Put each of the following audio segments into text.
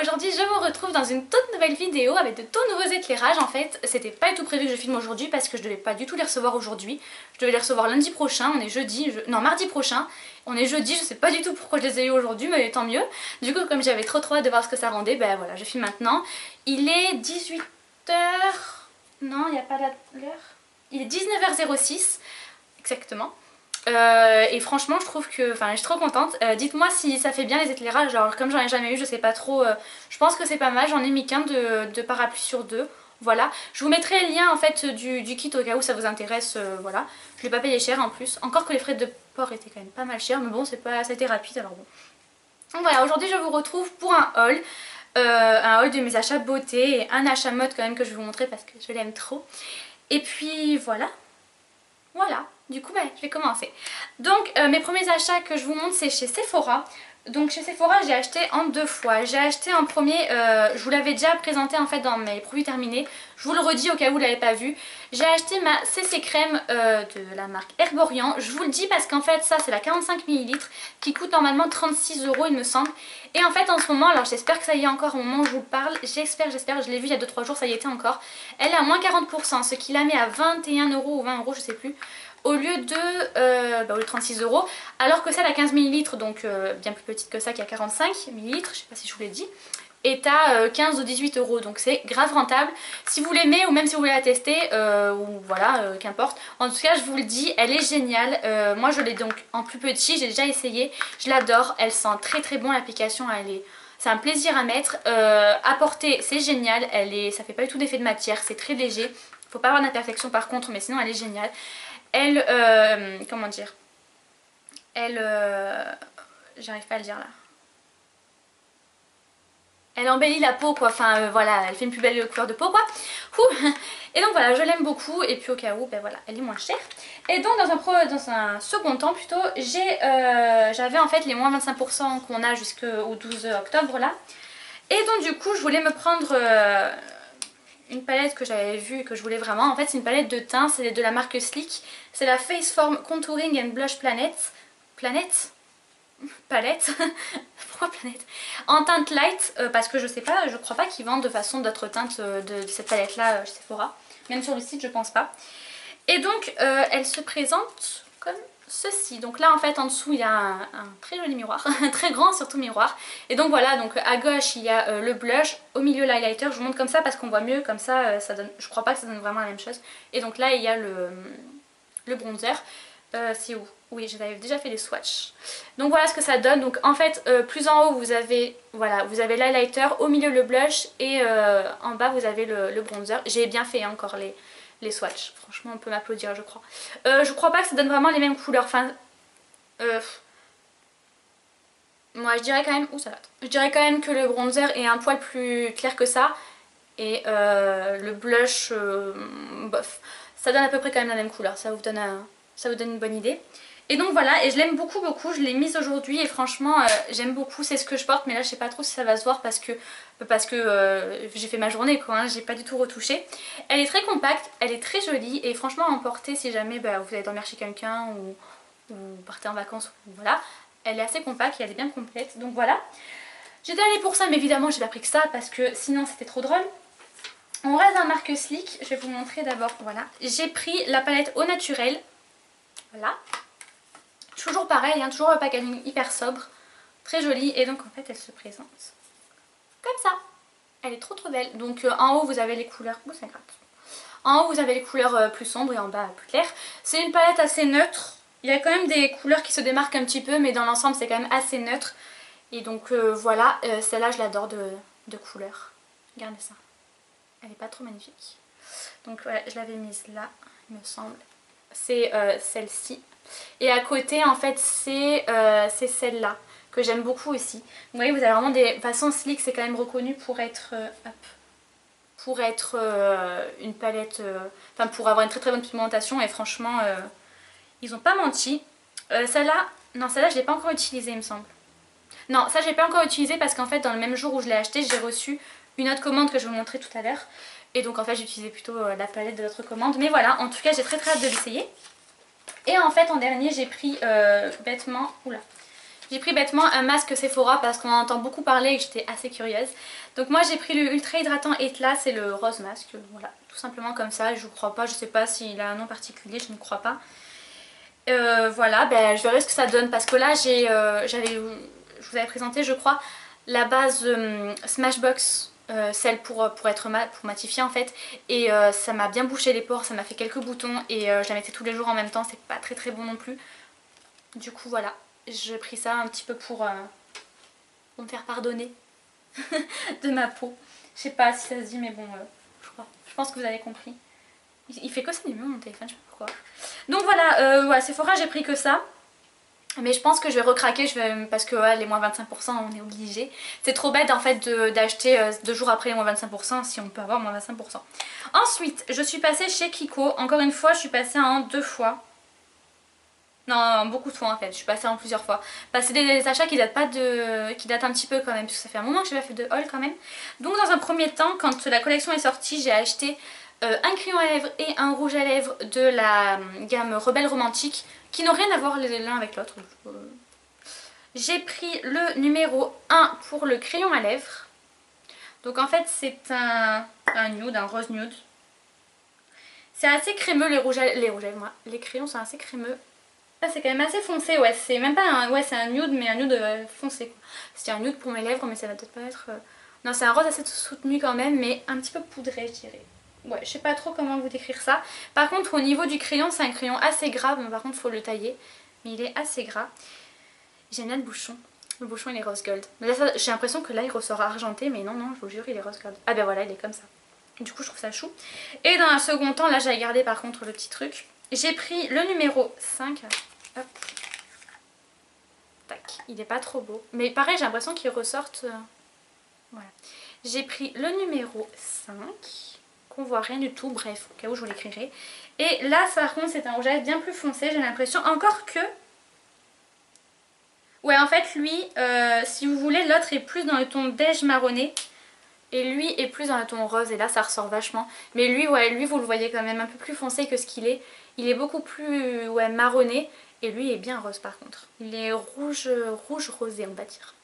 aujourd'hui je vous retrouve dans une toute nouvelle vidéo avec de tout nouveaux éclairages. En fait, c'était pas du tout prévu que je filme aujourd'hui parce que je devais pas du tout les recevoir aujourd'hui. Je devais les recevoir lundi prochain, on est jeudi, non mardi prochain. On est jeudi, je sais pas du tout pourquoi je les ai eu aujourd'hui, mais tant mieux. Du coup, comme j'avais trop hâte de voir ce que ça rendait, ben voilà, je filme maintenant. Il est 18 h... Non, il n'y a pas l'heure. Il est 19 h 06, exactement. Et franchement je trouve que, enfin je suis trop contente. Dites-moi si ça fait bien les éclairages, alors comme j'en ai jamais eu je sais pas trop, je pense que c'est pas mal, j'en ai mis qu'un de parapluie sur deux. Voilà, je vous mettrai le lien en fait du kit au cas où ça vous intéresse, voilà. Je l'ai pas payé cher en plus, encore que les frais de port étaient quand même pas mal chers, mais bon c'est pas, ça a été rapide alors bon. Donc voilà, aujourd'hui je vous retrouve pour un haul de mes achats beauté et un achat mode quand même que je vais vous montrer parce que je l'aime trop. Et puis voilà. Voilà, du coup je vais commencer. Donc mes premiers achats que je vous montre c'est chez Sephora. Donc chez Sephora j'ai acheté en deux fois. J'ai acheté en premier, je vous l'avais déjà présenté en fait dans mes produits terminés. Je vous le redis au cas où vous ne l'avez pas vu. J'ai acheté ma CC crème de la marque Herborian. Je vous le dis parce qu'en fait ça c'est la 45 ml qui coûte normalement 36 € il me semble. Et en fait en ce moment, alors j'espère que ça y est encore au moment où je vous parle, j'espère, je l'ai vu il y a 2-3 jours, ça y était encore. Elle est à moins 40%, ce qui la met à 21 € ou 20 € je sais plus. Au lieu de 36 €, alors que celle à 15 ml, donc bien plus petite que ça qui a 45 ml, je sais pas si je vous l'ai dit, est à 15 ou 18 €, donc c'est grave rentable. Si vous l'aimez ou même si vous voulez la tester, ou voilà, qu'importe. En tout cas je vous le dis, elle est géniale. Moi je l'ai donc en plus petit, j'ai déjà essayé, je l'adore, elle sent très très bon l'application, c'est un plaisir à mettre. À porter c'est génial, ça fait pas du tout d'effet de matière, c'est très léger. Faut pas avoir d'imperfection par contre, mais sinon elle est géniale. Elle, comment dire, j'arrive pas à le dire là. Elle embellit la peau quoi, enfin voilà, elle fait une plus belle couleur de peau quoi. Ouh. Et donc voilà, je l'aime beaucoup et puis au cas où, ben voilà, elle est moins chère. Et donc dans un second temps plutôt, j'avais en fait les moins 25% qu'on a jusqu'au 12 octobre là. Et donc du coup je voulais me prendre une palette que j'avais vue et que je voulais vraiment. En fait c'est une palette de teint, c'est de la marque Sleek. C'est la Face Form Contouring and Blush palette. Pourquoi planète? En teinte light, parce que je sais pas, je crois pas qu'ils vendent de façon d'autres teintes de cette palette là chez Sephora. Même sur le site je pense pas. Et donc elle se présente comme ceci. Donc là en fait en dessous il y a un très joli miroir, un très grand surtout miroir. Et donc voilà, donc à gauche il y a le blush, au milieu l'highlighter. Je vous montre comme ça parce qu'on voit mieux, comme ça ça donne, je crois pas que ça donne vraiment la même chose. Et donc là il y a le bronzer. C'est où? Oui, j'avais déjà fait les swatchs. Donc voilà ce que ça donne. Donc en fait, plus en haut vous avez, voilà, vous avez l'highlighter, au milieu le blush et en bas vous avez le bronzer. J'ai bien fait hein, encore les swatchs. Franchement, on peut m'applaudir, je crois. Je crois pas que ça donne vraiment les mêmes couleurs. Enfin, moi je dirais quand même, ça va. Je dirais quand même que le bronzer est un poil plus clair que ça et le blush, bof. Ça donne à peu près quand même la même couleur. Ça vous donne une bonne idée. Et donc voilà, et je l'aime beaucoup, je l'ai mise aujourd'hui et franchement j'aime beaucoup, c'est ce que je porte, mais là je sais pas trop si ça va se voir parce que j'ai fait ma journée quoi, hein, j'ai pas du tout retouché. Elle est très compacte, elle est très jolie et franchement à emporter si jamais vous allez dormir chez quelqu'un ou partez en vacances, voilà. Elle est assez compacte et elle est bien complète, donc voilà. J'étais allée pour ça mais évidemment j'ai pas pris que ça parce que sinon c'était trop drôle. On reste dans la marque Sleek, je vais vous montrer d'abord, voilà. J'ai pris la palette au naturel, voilà. Toujours pareil, hein, toujours le packaging hyper sobre, très joli et donc en fait elle se présente comme ça. Elle est trop belle. Donc en haut vous avez les couleurs, oh c'est grave. En haut vous avez les couleurs plus sombres et en bas plus claires. C'est une palette assez neutre, il y a quand même des couleurs qui se démarquent un petit peu mais dans l'ensemble c'est quand même assez neutre. Et donc voilà, celle-là je l'adore de couleur. Regardez ça, elle est pas trop magnifique. Donc voilà, je l'avais mise là il me semble. C'est celle-ci. Et à côté en fait c'est celle-là que j'aime beaucoup aussi. Vous voyez, vous avez vraiment des... De toute façon Sleek c'est quand même reconnu pour être une palette, enfin pour avoir une très très bonne pigmentation et franchement ils ont pas menti. Celle-là, non celle-là je l'ai pas encore utilisée il me semble. Non ça je l'ai pas encore utilisée parce qu'en fait dans le même jour où je l'ai acheté j'ai reçu une autre commande que je vais vous montrer tout à l'heure. Et donc en fait j'ai utilisé plutôt la palette de l'autre commande. Mais voilà, en tout cas j'ai très hâte de l'essayer. Et en fait en dernier j'ai pris bêtement, oula, J'ai pris bêtement un masque Sephora parce qu'on en entend beaucoup parler et que j'étais assez curieuse. Donc moi j'ai pris le Ultra Hydratant Éclat, c'est le rose masque, voilà, tout simplement comme ça. Je ne crois pas, je sais pas s'il a un nom particulier, je ne crois pas. Voilà, ben, je verrai ce que ça donne parce que là je vous avais présenté je crois la base Smashbox, celle pour matifier en fait, et ça m'a bien bouché les pores, ça m'a fait quelques boutons et je la mettais tous les jours en même temps, c'est pas très très bon non plus. Du coup voilà, j'ai pris ça un petit peu pour me faire pardonner de ma peau. Je sais pas si ça se dit mais bon, je pense que vous avez compris. Il fait que ça mon téléphone, je sais pas pourquoi. Donc voilà, ouais, Sephora j'ai pris que ça. Mais je pense que je vais recraquer parce que ouais, les moins 25% on est obligé. C'est trop bête en fait d'acheter 2 jours après les moins 25% si on peut avoir moins 25%. Ensuite je suis passée chez Kiko. Encore une fois je suis passée en 2 fois. Non, beaucoup de fois en fait, je suis passée en plusieurs fois. Bah, c'est des achats qui datent un petit peu quand même, parce que ça fait un moment que j'ai pas fait de haul quand même. Donc dans un premier temps, quand la collection est sortie, j'ai acheté un crayon à lèvres et un rouge à lèvres de la gamme Rebelle Romantique, qui n'ont rien à voir l'un avec l'autre. J'ai pris le numéro 1 pour le crayon à lèvres. Donc en fait c'est un nude, un rose nude. C'est assez crémeux les rouges à lèvres, moi. Les crayons sont assez crémeux. Ah, c'est quand même assez foncé, ouais, c'est même pas un... Ouais, c'est un nude, mais un nude foncé, quoi. C'est un nude pour mes lèvres, mais ça va peut-être pas être... Non, c'est un rose assez soutenu quand même, mais un petit peu poudré, je dirais. Ouais, je sais pas trop comment vous décrire ça. Par contre, au niveau du crayon, c'est un crayon assez gras, mais par contre, il faut le tailler. Mais il est assez gras. J'aime bien le bouchon. Le bouchon, il est rose gold. Mais là, j'ai l'impression que là, il ressort argenté, mais non, non, je vous jure, il est rose gold. Ah ben voilà, il est comme ça. Du coup, je trouve ça chou. Et dans un second temps, là, j'ai gardé par contre le petit truc. J'ai pris le numéro 5. Hop. Tac. Il est pas trop beau. Mais pareil, j'ai l'impression qu'il ressorte. Voilà. J'ai pris le numéro 5. Qu'on voit rien du tout. Bref, au cas où je vous l'écrirai. Et là, par contre, c'est un rouge à lèvres bien plus foncé. J'ai l'impression. Encore que. Ouais, en fait, lui, si vous voulez, l'autre est plus dans le ton beige marronné. Et lui est plus dans le ton rose. Et là, ça ressort vachement. Mais lui, ouais, lui, vous le voyez quand même un peu plus foncé que ce qu'il est. Il est beaucoup plus ouais, marronné. Et lui est bien rose par contre. Il est rouge rosé on va dire.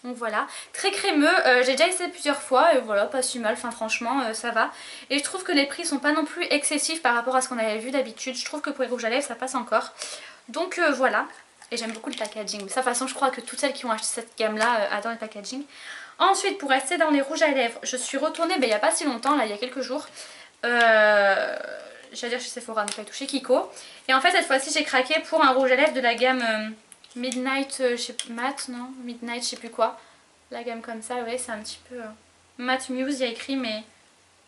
Donc voilà, très crémeux, j'ai déjà essayé plusieurs fois et voilà, pas si mal, enfin franchement ça va. Et je trouve que les prix sont pas non plus excessifs par rapport à ce qu'on avait vu d'habitude. Je trouve que pour les rouges à lèvres ça passe encore. Donc voilà, et j'aime beaucoup le packaging. Mais ça de toute façon je crois que toutes celles qui ont acheté cette gamme là adorent le packaging. Ensuite pour rester dans les rouges à lèvres, je suis retournée il n'y a pas si longtemps, là il y a quelques jours. J'allais dire chez Sephora, donc pas tout chez Kiko. Et en fait cette fois-ci j'ai craqué pour un rouge à lèvres de la gamme Midnight, je sais Matte, non Midnight, je sais plus quoi. La gamme comme ça, ouais, c'est un petit peu Matte Muse, il y a écrit, mais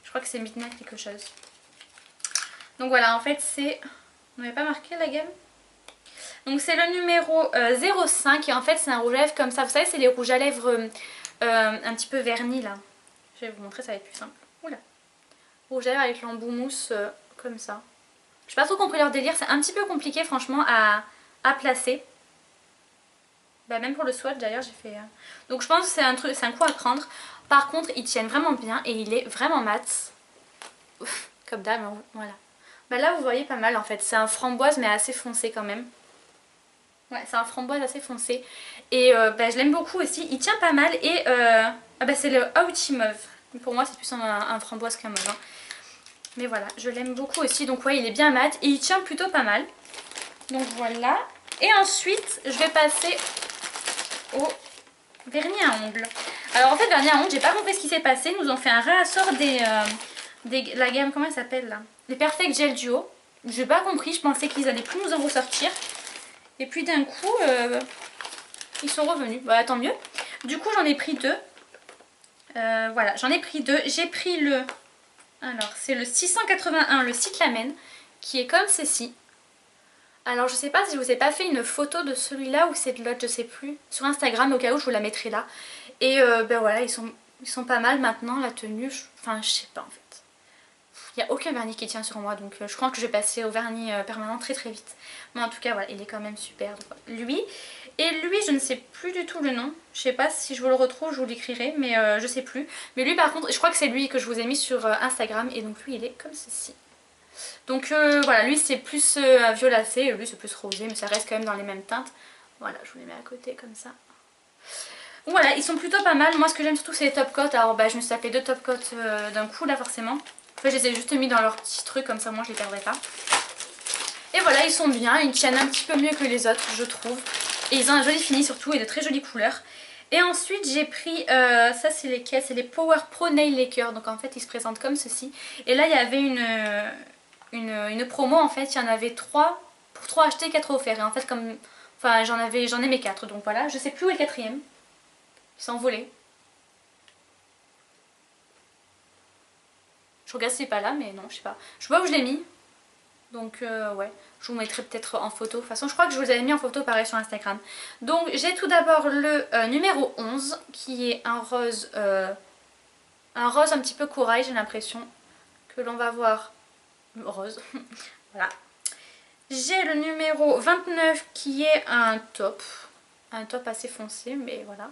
je crois que c'est Midnight quelque chose. Donc voilà, en fait c'est... On n'avait pas marqué la gamme. Donc c'est le numéro 05 et en fait c'est un rouge à lèvres comme ça. Vous savez, c'est les rouges à lèvres un petit peu vernis là. Je vais vous montrer, ça va être plus simple. Oula. Rouge à lèvres avec l'embout mousse comme ça. Je n'ai pas trop compris leur délire, c'est un petit peu compliqué franchement à placer. Bah, même pour le swatch d'ailleurs j'ai fait... Donc je pense que c'est un coup à prendre. Par contre ils tiennent vraiment bien et il est vraiment mat. Ouf, comme d'hab, voilà. Bah là vous voyez pas mal en fait, c'est un framboise mais assez foncé quand même. Ouais, c'est un framboise assez foncé. Et bah, je l'aime beaucoup aussi, il tient pas mal et... Ah bah c'est le Outie Mauve. Pour moi c'est plus un framboise qu'un mauve. Hein. Mais voilà, je l'aime beaucoup aussi. Donc ouais, il est bien mat et il tient plutôt pas mal. Donc voilà. Et ensuite, je vais passer au vernis à ongles. Alors en fait, vernis à ongles, j'ai pas compris ce qui s'est passé. Ils nous ont fait un réassort la gamme, comment elle s'appelle là? Les Perfect Gel Duo. J'ai pas compris, je pensais qu'ils allaient plus nous en ressortir. Et puis d'un coup, ils sont revenus. Bah tant mieux. Du coup, j'en ai pris deux. Voilà, j'en ai pris deux. J'ai pris le... Alors, c'est le 681, le Cyclamen, qui est comme ceci. Alors, je sais pas si je vous ai pas fait une photo de celui-là ou c'est de l'autre, je sais plus. Sur Instagram, au cas où, je vous la mettrai là. Et ben voilà, ils sont pas mal maintenant, la tenue. Enfin, je sais pas en fait. Il n'y a aucun vernis qui tient sur moi, donc je crois que je vais passer au vernis permanent très très vite. Mais en tout cas, voilà, il est quand même super. Donc, lui. Et lui, je ne sais plus du tout le nom. Je sais pas si je vous le retrouve, je vous l'écrirai, mais je sais plus. Mais lui, par contre, je crois que c'est lui que je vous ai mis sur Instagram. Et donc lui, il est comme ceci. Donc voilà, lui c'est plus violacé, lui c'est plus rosé, mais ça reste quand même dans les mêmes teintes. Voilà, je vous les mets à côté comme ça. Voilà, ils sont plutôt pas mal. Moi ce que j'aime surtout c'est les top coats. Alors bah, je me suis tapé 2 top coats d'un coup là forcément. En fait je les ai juste mis dans leur petit truc comme ça moi je les perdrai pas. Et voilà, ils sont bien, ils tiennent un petit peu mieux que les autres je trouve. Et ils ont un joli fini surtout et de très jolies couleurs. Et ensuite j'ai pris, ça c'est lesquels? C'est les Power Pro Nail Lacquer. Donc en fait ils se présentent comme ceci. Et là il y avait une promo en fait, il y en avait 3 pour 3 achetés 4 offerts. Et en fait comme, enfin j'en aimais 4 donc voilà. Je sais plus où est le quatrième. Il s'est envolé. Je regarde s'il n'est pas là mais non je sais pas. Je sais pas où je l'ai mis. Donc ouais, je vous mettrai peut-être en photo. De toute façon je crois que je vous avais mis en photo pareil sur Instagram. Donc j'ai tout d'abord le numéro 11 qui est un rose un petit peu corail, j'ai l'impression que l'on va voir rose. Voilà. J'ai le numéro 29 qui est un top assez foncé mais voilà.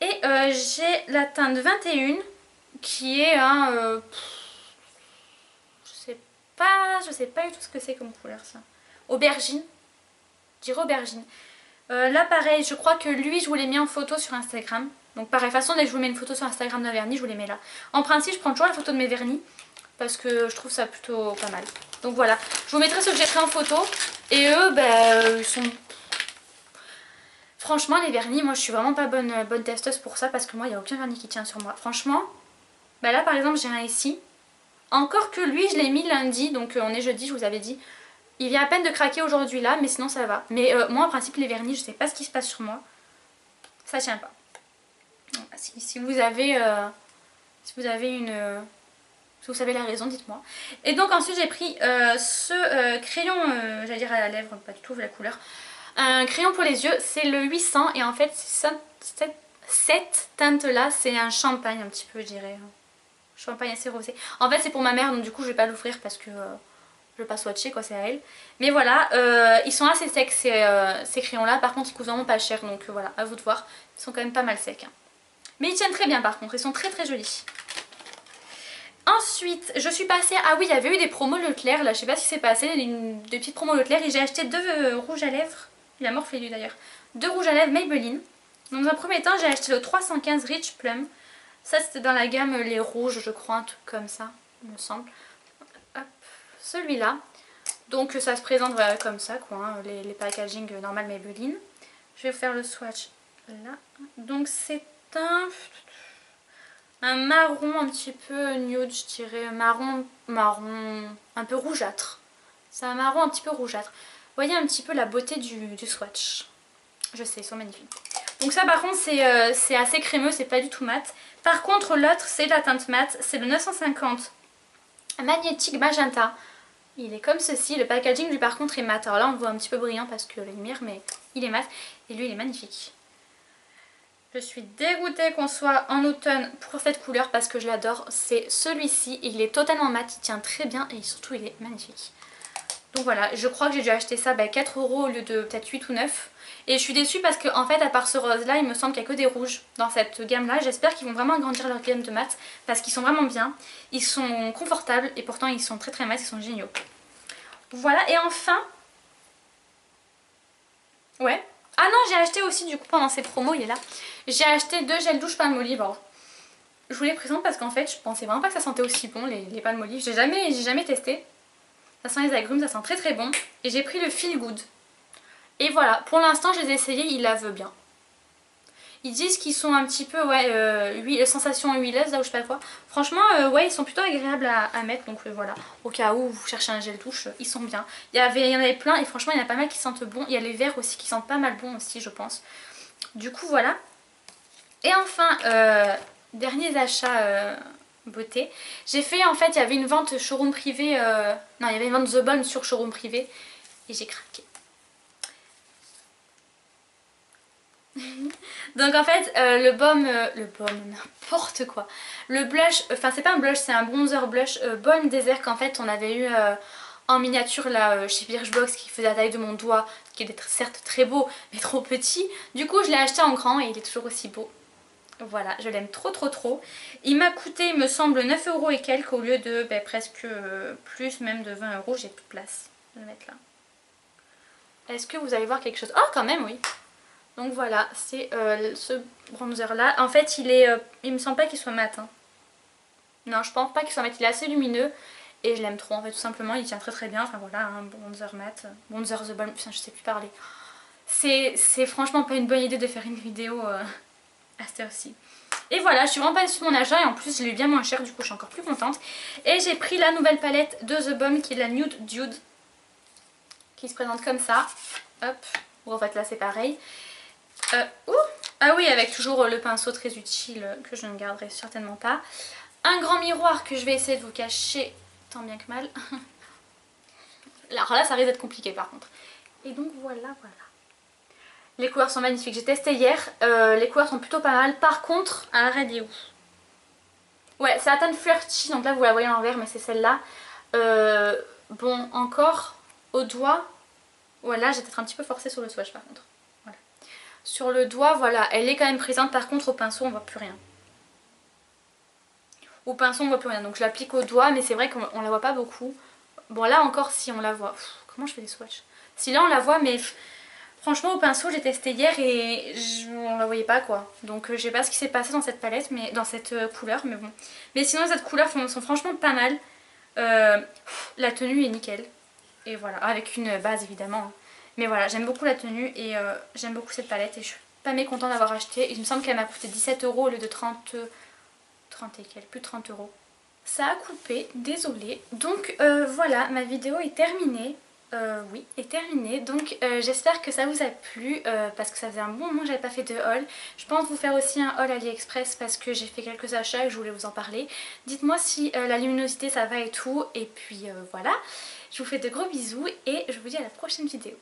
Et j'ai la teinte 21 qui est un... je sais pas du tout ce que c'est comme couleur ça. Aubergine. Je dirais aubergine. Là pareil, je crois que lui je vous l'ai mis en photo sur Instagram. Donc pareil, de toute façon dès que je vous mets une photo sur Instagram d'un vernis, je vous les mets là. En principe je prends toujours la photo de mes vernis parce que je trouve ça plutôt pas mal. Donc voilà, je vous mettrai ceux que j'ai pris en photo. Et eux, ils sont... Franchement les vernis, moi je suis vraiment pas bonne testeuse pour ça parce que moi il n'y a aucun vernis qui tient sur moi. Franchement, là par exemple j'ai un ici. Encore que lui je l'ai mis lundi, donc on est jeudi, je vous avais dit. Il vient à peine de craquer aujourd'hui là, mais sinon ça va. Mais moi en principe les vernis, je sais pas ce qui se passe sur moi. Ça tient pas. Si vous avez si vous savez la raison, dites-moi. Et donc ensuite j'ai pris ce crayon, j'allais dire à la lèvre, pas du tout vu la couleur. Un crayon pour les yeux, c'est le 800 et en fait cette teinte là c'est un champagne un petit peu je dirais. Champagne assez rosé. En fait c'est pour ma mère donc du coup je vais pas l'ouvrir parce que je vais pas swatcher quoi, c'est à elle. Mais voilà, ils sont assez secs ces crayons là, par contre ils coûtent vraiment pas cher donc voilà, à vous de voir. Ils sont quand même pas mal secs. Hein. Mais ils tiennent très bien par contre, ils sont très très jolis. Ensuite, je suis passée... Ah oui, il y avait eu des promos Leclerc, là, je sais pas ce qui s'est passé, des petites promos Leclerc et j'ai acheté 2 rouges à lèvres. Il a morflé lui d'ailleurs. 2 rouges à lèvres Maybelline. Dans un premier temps, j'ai acheté le 315 Rich Plum. Ça, c'était dans la gamme les rouges, je crois, un truc comme ça, il me semble. Celui-là. Donc ça se présente voilà, comme ça, quoi, hein, les packaging normal Maybelline. Je vais vous faire le swatch là. Donc c'est un marron un petit peu nude, je dirais. Marron un peu rougeâtre. C'est un marron un petit peu rougeâtre. Vous voyez un petit peu la beauté du swatch. Je sais, ils sont magnifiques. Donc ça par contre c'est assez crémeux, c'est pas du tout mat. Par contre l'autre c'est la teinte mat, c'est le 950 Magnétique Magenta. Il est comme ceci, le packaging lui par contre est mat. Alors là on le voit un petit peu brillant parce que la lumière, mais il est mat. Et lui il est magnifique. Je suis dégoûtée qu'on soit en automne pour cette couleur parce que je l'adore. C'est celui-ci, il est totalement mat, il tient très bien et surtout il est magnifique. Donc voilà, je crois que j'ai dû acheter ça 4 € au lieu de peut-être 8 ou 9. Et je suis déçue parce qu'en fait à part ce rose là, il me semble qu'il n'y a que des rouges dans cette gamme là. J'espère qu'ils vont vraiment agrandir leur gamme de mat parce qu'ils sont vraiment bien. Ils sont confortables et pourtant ils sont très très mat, ils sont géniaux. Voilà, et enfin... Ouais. Ah non, j'ai acheté aussi du coup pendant ces promos, il est là. J'ai acheté 2 gels douche Palmolive. Alors, je vous les présente parce qu'en fait je pensais vraiment pas que ça sentait aussi bon les Palmolive. J'ai jamais testé. Ça sent les agrumes, ça sent très très bon. Et j'ai pris le Feel Good. Et voilà, pour l'instant je les ai essayés, ils lavent bien. Ils disent qu'ils sont un petit peu, sensation huileuse, là où je sais pas quoi. Franchement, ouais, ils sont plutôt agréables à mettre, donc voilà. Au cas où vous cherchez un gel douche, ils sont bien. Il y en avait plein et franchement il y en a pas mal qui sentent bon. Il y a les verts aussi qui sentent pas mal bon aussi, je pense. Du coup, voilà. Et enfin, derniers achats beauté. J'ai fait, en fait, il y avait une vente showroom privé, non, il y avait une vente The Balm sur showroom privé et j'ai craqué. Donc en fait le baume, n'importe quoi. Le blush, enfin c'est pas un blush, c'est un bronzer blush Balm Desert qu'en fait on avait eu en miniature là chez Birchbox qui faisait la taille de mon doigt, qui était certes très beau mais trop petit. Du coup je l'ai acheté en grand et il est toujours aussi beau. Voilà, je l'aime trop trop trop. Il m'a coûté il me semble 9 € et quelques au lieu de presque plus même de 20 €. J'ai plus de place de le mettre là. Est-ce que vous allez voir quelque chose? Oh quand même oui. Donc voilà, c'est ce bronzer là. En fait il me semble pas qu'il soit mat. Hein. Non, je pense pas qu'il soit mat, il est assez lumineux. Et je l'aime trop en fait, tout simplement, il tient très très bien. Enfin voilà, un bronzer mat, bronzer The Balm, enfin je sais plus parler. C'est franchement pas une bonne idée de faire une vidéo à cette heure-ci. Et voilà, je suis vraiment pas déçue de mon achat et en plus je l'ai eu bien moins cher, du coup je suis encore plus contente. Et j'ai pris la nouvelle palette de The Balm qui est la Nude Dude, qui se présente comme ça. Hop, bon, en fait là c'est pareil. Ah oui, avec toujours le pinceau très utile que je ne garderai certainement pas. Un grand miroir que je vais essayer de vous cacher tant bien que mal. Alors là ça risque d'être compliqué par contre. Et donc voilà. Les couleurs sont magnifiques. J'ai testé hier, les couleurs sont plutôt pas mal. Par contre, alors elle est où? Ouais, c'est Satin Flirty, donc là vous la voyez en vert mais c'est celle-là. Bon, encore au doigt. Voilà, j'ai peut-être un petit peu forcé sur le swatch par contre. Voilà. Sur le doigt, voilà, elle est quand même présente. Par contre, au pinceau, on voit plus rien. Au pinceau, on voit plus rien. Donc je l'applique au doigt, mais c'est vrai qu'on la voit pas beaucoup. Bon, là encore, si on la voit. Comment je fais des swatchs? Si là on la voit, mais franchement, au pinceau, j'ai testé hier et on la voyait pas quoi. Donc je sais pas ce qui s'est passé dans cette palette, mais dans cette couleur, mais bon. Mais sinon, les autres couleurs sont franchement pas mal. La tenue est nickel. Et voilà, avec une base évidemment. Mais voilà, j'aime beaucoup la tenue et j'aime beaucoup cette palette et je suis pas mécontente d'avoir acheté. Il me semble qu'elle m'a coûté 17 € au lieu de 30 et quelques, plus de 30 €. Ça a coupé, désolée. Donc voilà, ma vidéo est terminée. Oui, est terminée. Donc j'espère que ça vous a plu parce que ça faisait un bon moment que j'avais pas fait de haul. Je pense vous faire aussi un haul AliExpress parce que j'ai fait quelques achats et je voulais vous en parler. Dites-moi si la luminosité ça va et tout. Et puis voilà, je vous fais de gros bisous et je vous dis à la prochaine vidéo.